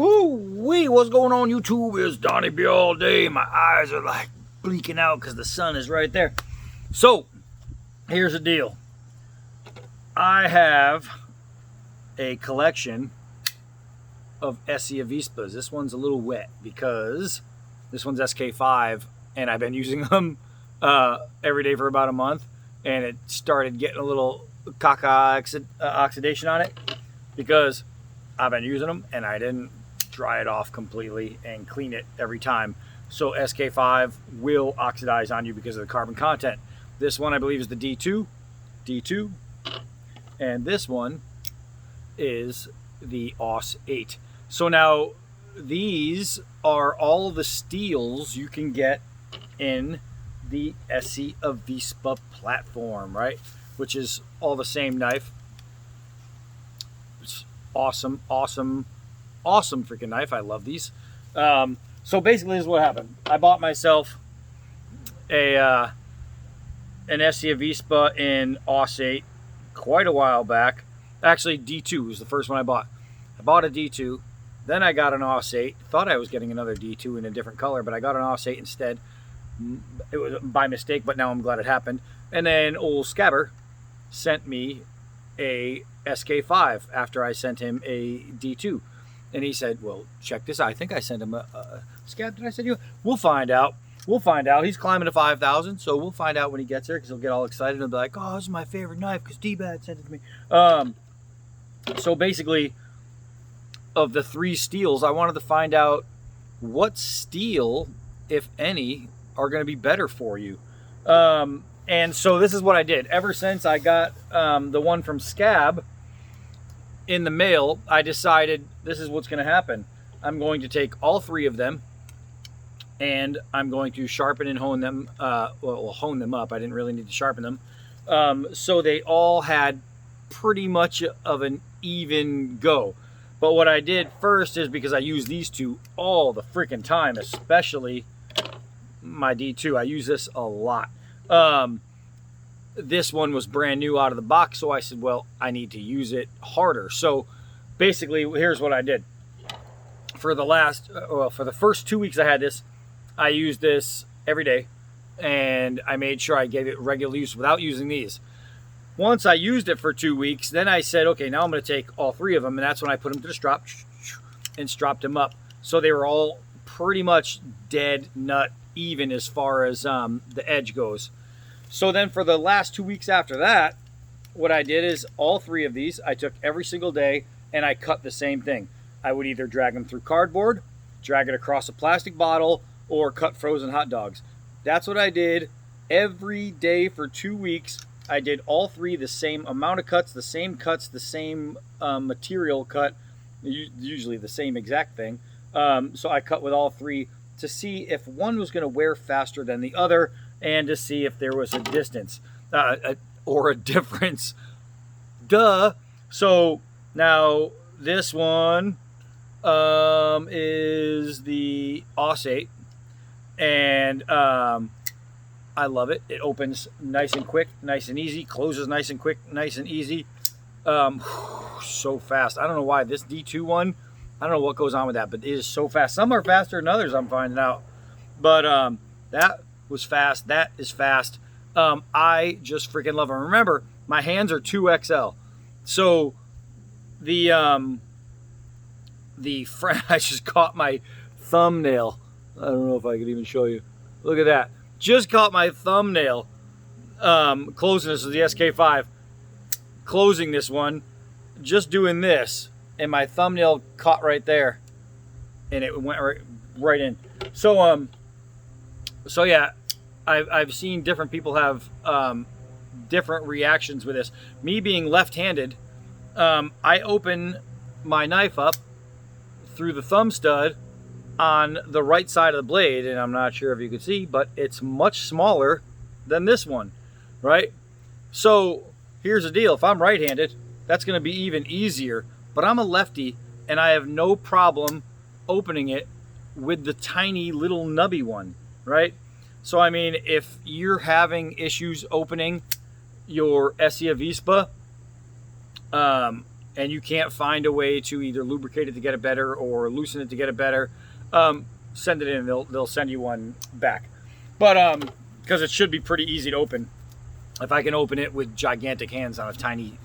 Woo-wee, what's going on YouTube? It's Donnie B all day. My eyes are like bleaking out because the sun is right there. So, here's the deal. I have a collection of Esee Avispas. This one's a little wet because this one's SK5 and I've been using them every day for about a month, and it started getting a little caca oxidation on it because I've been using them and I didn't dry it off completely and clean it every time. So SK5 will oxidize on you because of the carbon content. This one I believe is the D2, and this one is the AUS8. So now these are all the steels you can get in the Esee Avispa platform, right? Which is all the same knife. It's awesome freaking knife. I love these. So basically this is what happened. I bought myself an Esee Avispa in AUS8 quite a while back. Actually, D2 was the first one I bought. I bought a D2, then I got an AUS8. Thought I was getting another D2 in a different color, but I got an AUS8 instead. It was by mistake, but now I'm glad it happened. And then old Scabber sent me a SK5 after I sent him a D2. And he said, well, check this out. I think I sent him a Scab. Did I send you? We'll find out. We'll find out. He's climbing to 5,000, so we'll find out when he gets there because he'll get all excited and be like, oh, this is my favorite knife because D-Bad sent it to me. So basically, of the three steels, I wanted to find out what steel, if any, are going to be better for you. And so this is what I did. Ever since I got the one from Scab in the mail, I decided this is what's going to happen. I'm going to take all three of them and I'm going to sharpen and hone them. Hone them up. I didn't really need to sharpen them. So they all had pretty much of an even go. But what I did first is, because I use these two all the freaking time, especially my D2. I use this a lot. This one was brand new out of the box, so I said, well, I need to use it harder. So basically, here's what I did. For the first 2 weeks I had this, I used this every day, and I made sure I gave it regular use without using these. Once I used it for 2 weeks, then I said, okay, now I'm going to take all three of them, and that's when I put them to the strop and stropped them up. So they were all pretty much dead nut even as far as the edge goes. So then for the last 2 weeks after that, what I did is all three of these, I took every single day and I cut the same thing. I would either drag them through cardboard, drag it across a plastic bottle, or cut frozen hot dogs. That's what I did every day for 2 weeks. I did all three, the same amount of cuts, the same material cut, usually the same exact thing. So I cut with all three to see if one was going to wear faster than the other and to see if there was a distance or a difference. Duh. So now this one is the AUS8, and I love it. It opens nice and quick, nice and easy, closes nice and quick, nice and easy. So fast. I don't know why this D2 one, I don't know what goes on with that, but it is so fast. Some are faster than others, I'm finding out. But that was fast. That is fast. I just freaking love them. Remember, my hands are 2XL. So I just caught my thumbnail. I don't know if I could even show you. Look at that. Just caught my thumbnail closing this with the SK5. Closing this one, just doing this, and my thumbnail caught right there, and it went right in. So yeah, I've seen different people have different reactions with this. Me being left-handed, I open my knife up through the thumb stud on the right side of the blade, and I'm not sure if you can see, but it's much smaller than this one, right? So here's the deal. If I'm right-handed, that's going to be even easier, but I'm a lefty, and I have no problem opening it with the tiny little nubby one, right? So, I mean, if you're having issues opening your Esee Avispa, and you can't find a way to either lubricate it to get it better or loosen it to get it better, send it in. They'll send you one back. But because it should be pretty easy to open if I can open it with gigantic hands on a tiny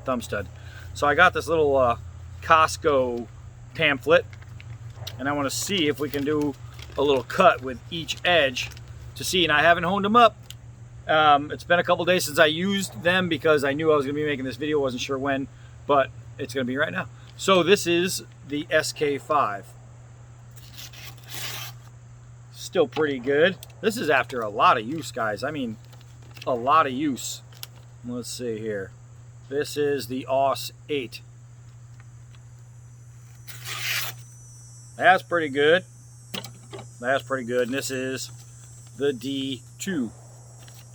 thumb stud. So I got this little Costco pamphlet, and I want to see if we can do a little cut with each edge to see. And I haven't honed them up. It's been a couple days since I used them because I knew I was going to be making this video. Wasn't sure when, but it's going to be right now. So this is the SK5. Still pretty good. This is after a lot of use, guys. I mean, a lot of use. Let's see here. This is the AUS8. That's pretty good. That's pretty good. And this is the D2.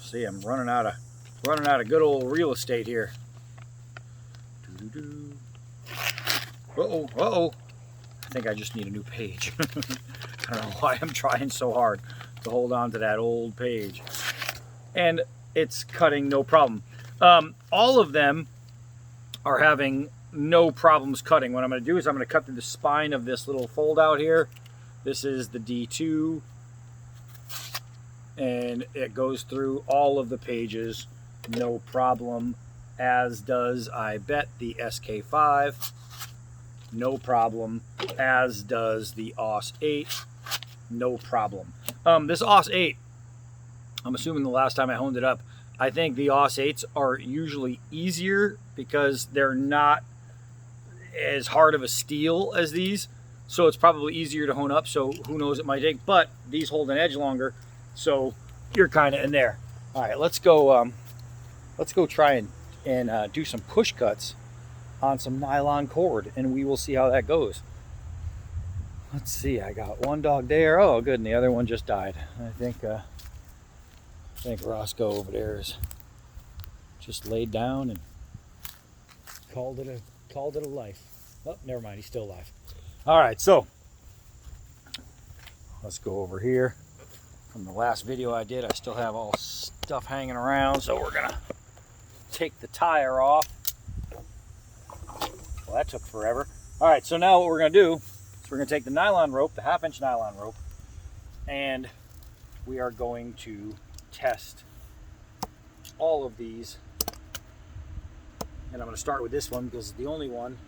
See, I'm running out of good old real estate here. Uh-oh. I think I just need a new page. I don't know why I'm trying so hard to hold on to that old page. And it's cutting no problem. All of them are having no problems cutting. What I'm going to do is I'm going to cut through the spine of this little fold out here. This is the D2. And it goes through all of the pages, no problem, as does, I bet, the SK5. No problem, as does the AUS8. No problem. This AUS8, I'm assuming the last time I honed it up, I think the AUS8s are usually easier because they're not as hard of a steel as these. So it's probably easier to hone up. So who knows, it might take, but these hold an edge longer. So you're kind of in there. All right, let's go try and do some push cuts on some nylon cord, and we will see how that goes. Let's see, I got one dog there. Oh, good, and the other one just died. I think Roscoe over there is just laid down and called it a life. Oh, never mind, he's still alive. All right, so let's go over here. From the last video I did, I still have all stuff hanging around, so we're gonna take the tire off. Well, that took forever. All right, so now what we're gonna do is we're gonna take the nylon rope, the 1/2-inch nylon rope, and we are going to test all of these. And I'm gonna start with this one because it's the only one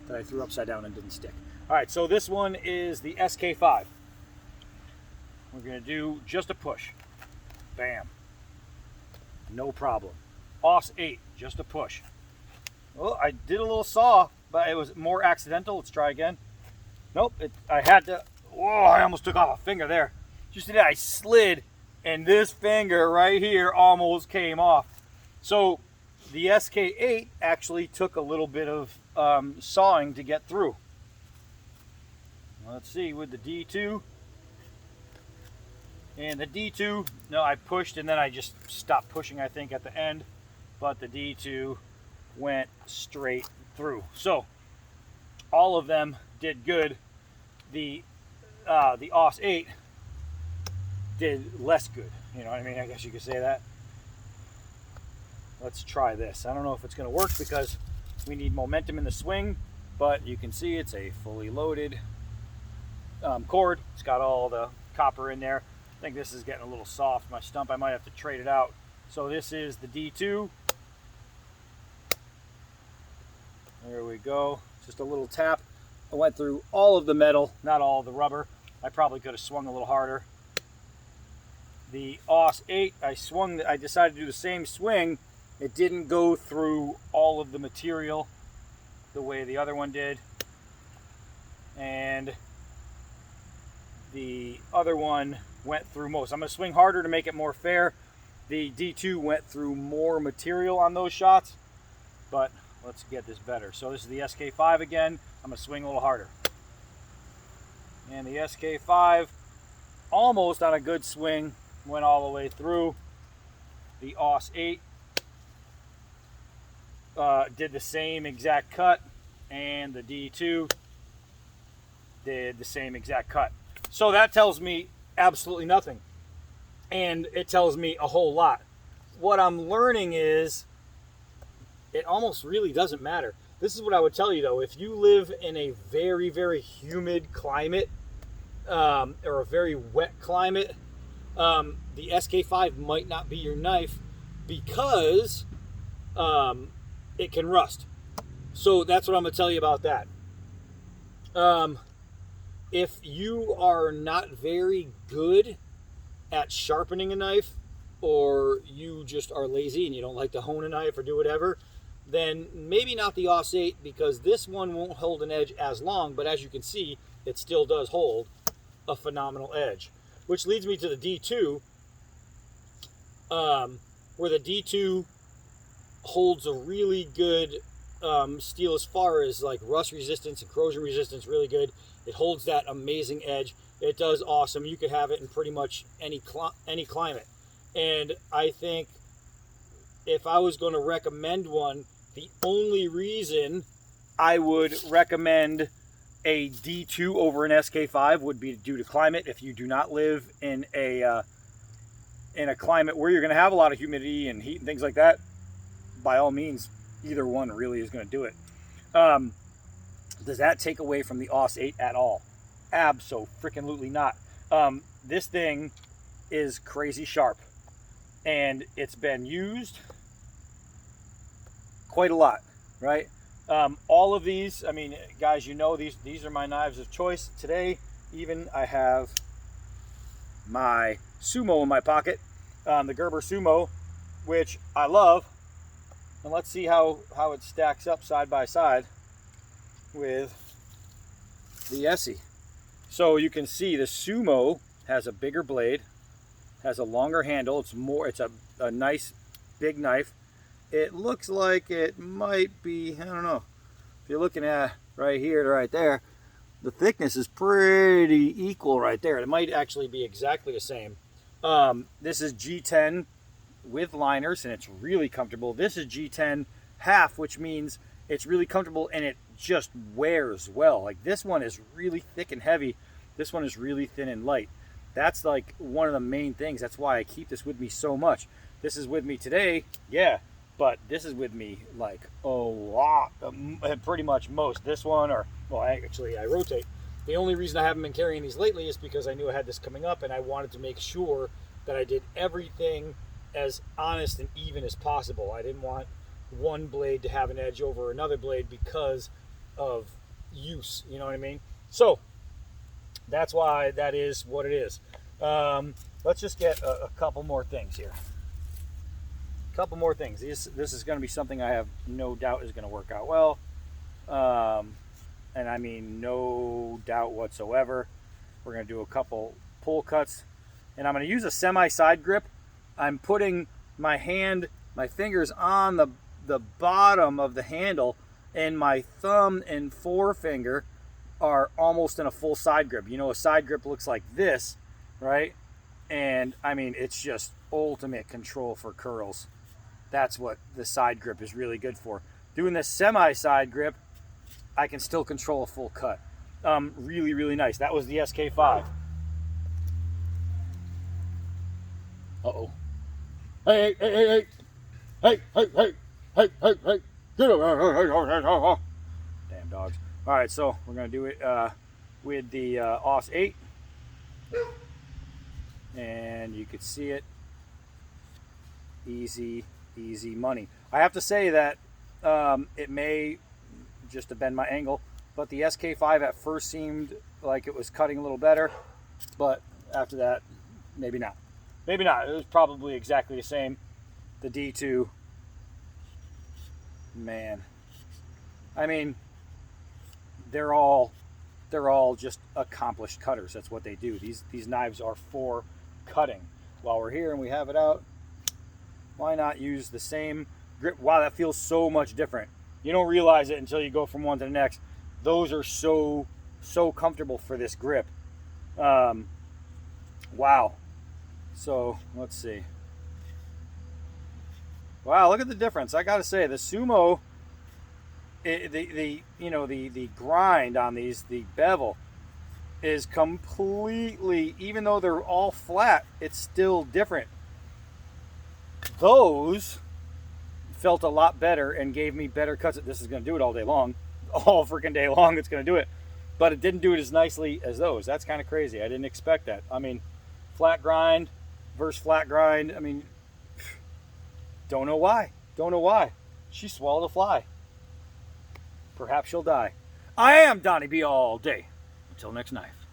that I threw upside down and didn't stick. All right, so this one is the SK5. We're gonna do just a push. Bam. No problem. AUS8, just a push. Well, I did a little saw, but it was more accidental. Let's try again. Nope, I had to, whoa, I almost took off a finger there. Just did, I slid, and this finger right here almost came off. So the SK8 actually took a little bit of sawing to get through. Let's see, with the D2. And the D2, no, I pushed and then I just stopped pushing, I think, at the end. But the D2 went straight through. So all of them did good. The AUS8 did less good. You know what I mean? I guess you could say that. Let's try this. I don't know if it's going to work because we need momentum in the swing, but you can see it's a fully loaded cord. It's got all the copper in there. I think this is getting a little soft. My stump, I might have to trade it out. So this is the D2. There we go. Just a little tap. I went through all of the metal, not all of the rubber. I probably could have swung a little harder. The AUS8, I decided to do the same swing. It didn't go through all of the material the way the other one did. And the other one went through most. I'm going to swing harder to make it more fair. The D2 went through more material on those shots, but let's get this better. So this is the SK5 again. I'm going to swing a little harder. And the SK5, almost on a good swing, went all the way through. The AUS8 did the same exact cut, and the D2 did the same exact cut. So that tells me absolutely nothing, and it tells me a whole lot. What I'm learning is it almost really doesn't matter. This is what I would tell you though. If you live in a very, very humid climate, or a very wet climate, the SK5 might not be your knife because it can rust. So that's what I'm going to tell you about that. If you are not very good at sharpening a knife, or you just are lazy and you don't like to hone a knife or do whatever, then maybe not the AUS8, because this one won't hold an edge as long, but as you can see, it still does hold a phenomenal edge. Which leads me to the D2, where the D2 holds a really good steel as far as like rust resistance and corrosion resistance, really good. It holds that amazing edge. It does awesome. You could have it in pretty much any climate. And I think if I was going to recommend one, the only reason I would recommend a D2 over an SK5 would be due to climate. If you do not live in a climate where you're going to have a lot of humidity and heat and things like that, by all means, either one really is going to do it. Does that take away from the AUS8 at all? Abso-freaking-lutely not. This thing is crazy sharp, and it's been used quite a lot, right? All of these, I mean, guys, you know, these are my knives of choice. Today, even, I have my Sumo in my pocket, the Gerber Sumo, which I love. And let's see how it stacks up side by side with the Esee. So you can see the Sumo has a bigger blade, has a longer handle. It's a nice big knife. It looks like it might be, I don't know, if you're looking at right here to right there, the thickness is pretty equal right there. It might actually be exactly the same. This is G10 with liners, and it's really comfortable. This is G10 half, which means it's really comfortable and it just wears well. Like, this one is really thick and heavy. This one is really thin and light. That's like one of the main things. That's why I keep this with me so much. This is with me today, yeah, but this is with me like a lot, pretty much most. This one, or, well, actually I rotate. The only reason I haven't been carrying these lately is because I knew I had this coming up, and I wanted to make sure that I did everything as honest and even as possible. I didn't want one blade to have an edge over another blade because of use, you know what I mean? So that's why that is what it is. Let's just get a couple more things here. A couple more things. This is going to be something I have no doubt is going to work out well. And I mean no doubt whatsoever. We're going to do a couple pull cuts, and I'm going to use a semi side grip. I'm putting my fingers on the bottom of the handle, and my thumb and forefinger are almost in a full side grip. You know, a side grip looks like this, right? And I mean, it's just ultimate control for curls. That's what the side grip is really good for. Doing this semi side grip, I can still control a full cut. Really, really nice. That was the SK5. Uh-oh. Hey, hey, hey, hey, hey, hey, hey, hey, hey, hey, get over. Damn dogs. All right, so we're gonna do it with the AUS8, and you could see it. Easy, easy money. I have to say that it may just to bend my angle, but the SK5 at first seemed like it was cutting a little better, but after that, maybe not. Maybe not. It was probably exactly the same. The D2, man, I mean, they're all just accomplished cutters. That's what they do. These knives are for cutting. While we're here and we have it out, why not use the same grip? Wow, that feels so much different. You don't realize it until you go from one to the next. Those are so comfortable for this grip. Wow. So let's see. Wow, look at the difference. I gotta say, the Sumo, the grind on these, the bevel, is completely, even though they're all flat, it's still different. Those felt a lot better and gave me better cuts. This is going to do it all day long. All freaking day long it's going to do it. But it didn't do it as nicely as those. That's kind of crazy. I didn't expect that. I mean, flat grind versus flat grind. I mean, don't know why. Don't know why. She swallowed a fly. Perhaps she'll die. I am Donnie B all day. Until next knife.